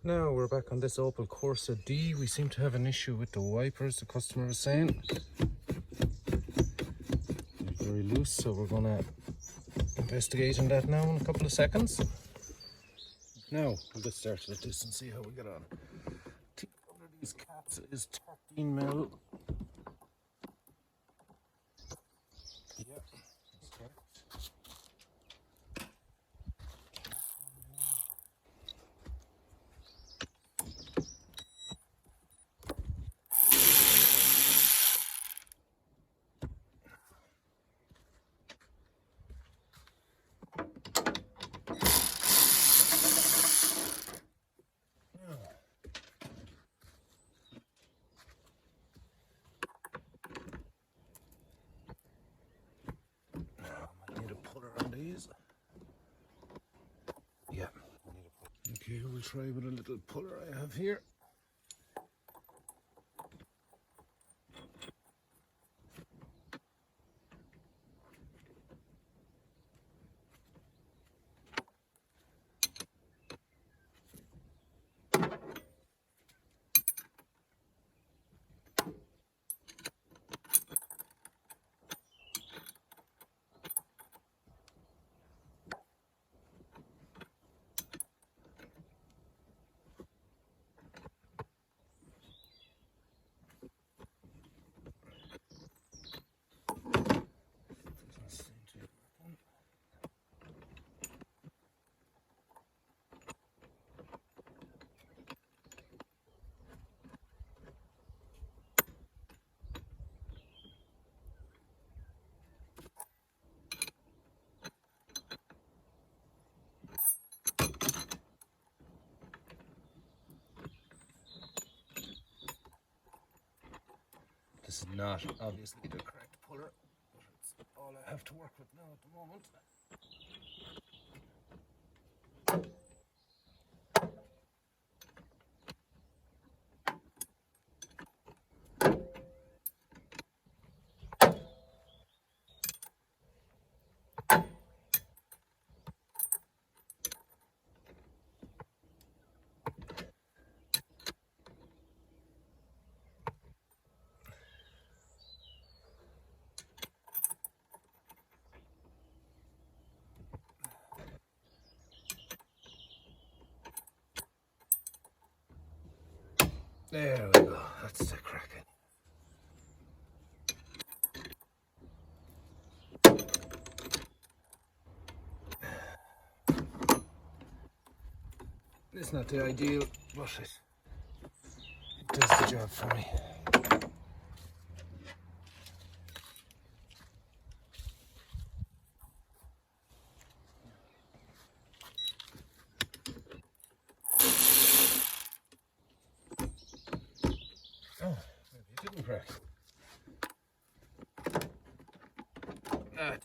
Now we're back on this Opel Corsa D. We seem to have an issue with the wipers, the customer was saying. They're very loose, so we're gonna investigate on that now in a couple of seconds. Now, we'll get started with this and see how we get on. Teeth under these caps is 13 mil. Yeah, that's correct. Need a puller on these. Yeah. Okay, we'll try with a little puller I have here. This is not obviously the correct puller, but it's all I have to work with now at the moment. There we go, that's the cracking. It's not the ideal, but it does the job for me. Oh, maybe it didn't crack. Ah,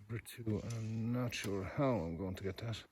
number 2, I'm not sure how I'm going to get that.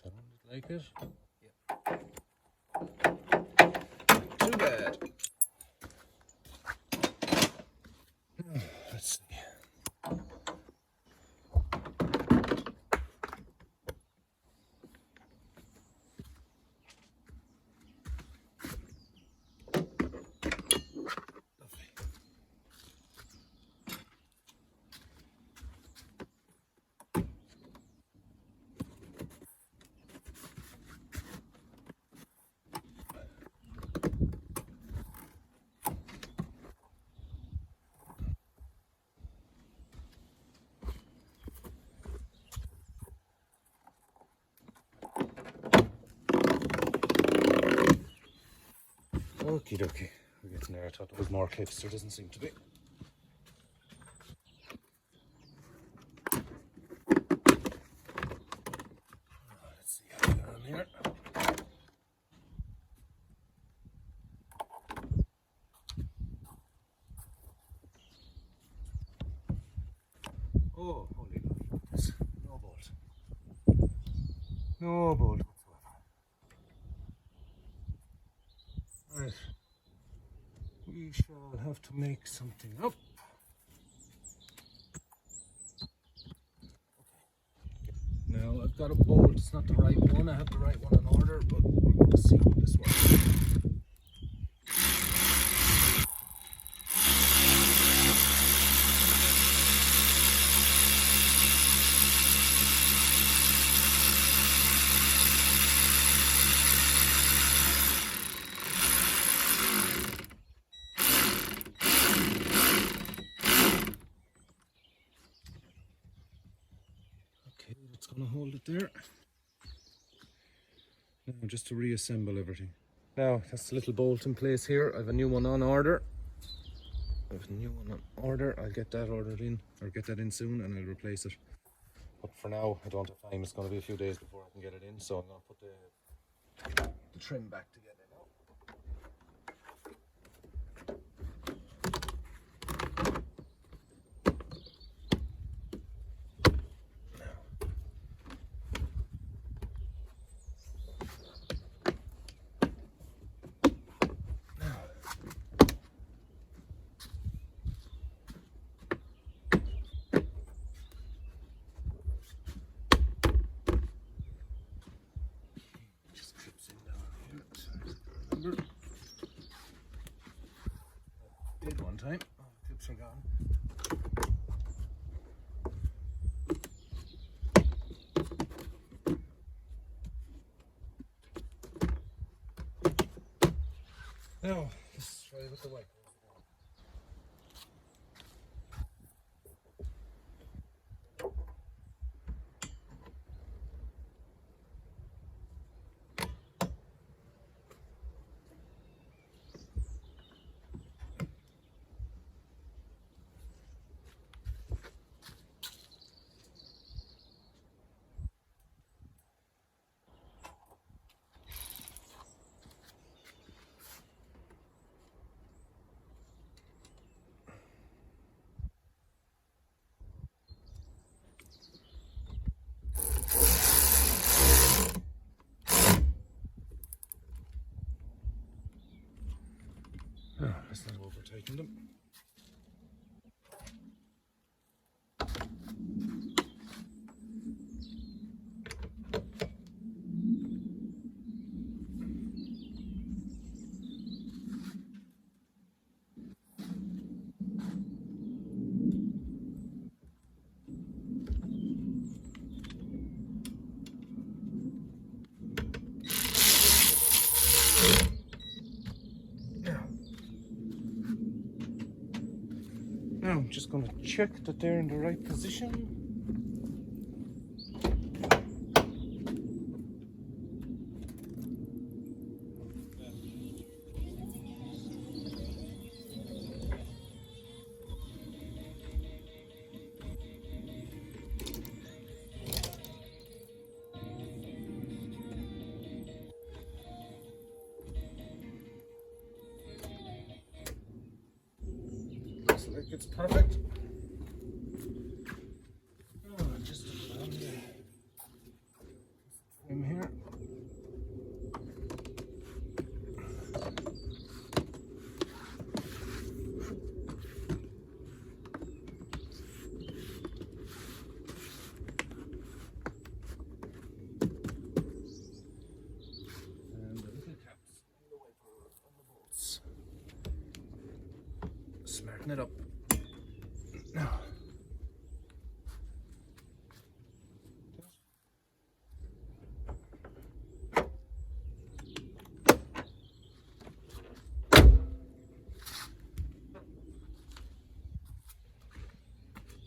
Sounded like it. Yep. Too bad. Let's see. Okie dokie. We're getting there. I thought there was more clips. There doesn't seem to be. Let's see how we get on here. Oh, holy goodness. No bolt. No bolt whatsoever. Right. We shall have to make something up. Now I've got a bolt, it's not the right one, I have the right one in order, but we're going to see how this works. Okay, that's going to hold it there. Now just to reassemble everything. Now that's the little bolt in place here. I have a new one on order. I'll get that ordered in, or get that in soon, and I'll replace it. But for now, I don't have time. It's going to be a few days before I can get it in, so I'm going to put the trim back together now. Did one time. Oh, the clips are gone. Now, let's try with the white. Oh, let's not over-tighten them. Now I'm just going to check that they're in the right position. Looks like it's perfect. Oh, just around the trim here. And the little caps on the wiper on the bolts. Smarten it up. Now.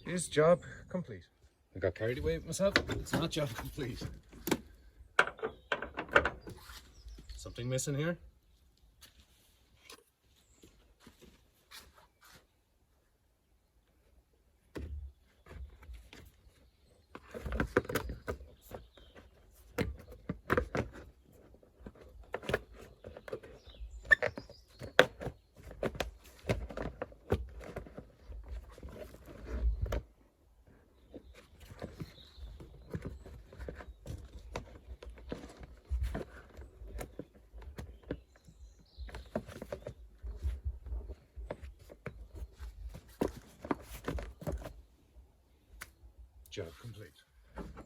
Is job complete. I got carried away with myself. It's not job complete. Something missing here? job complete.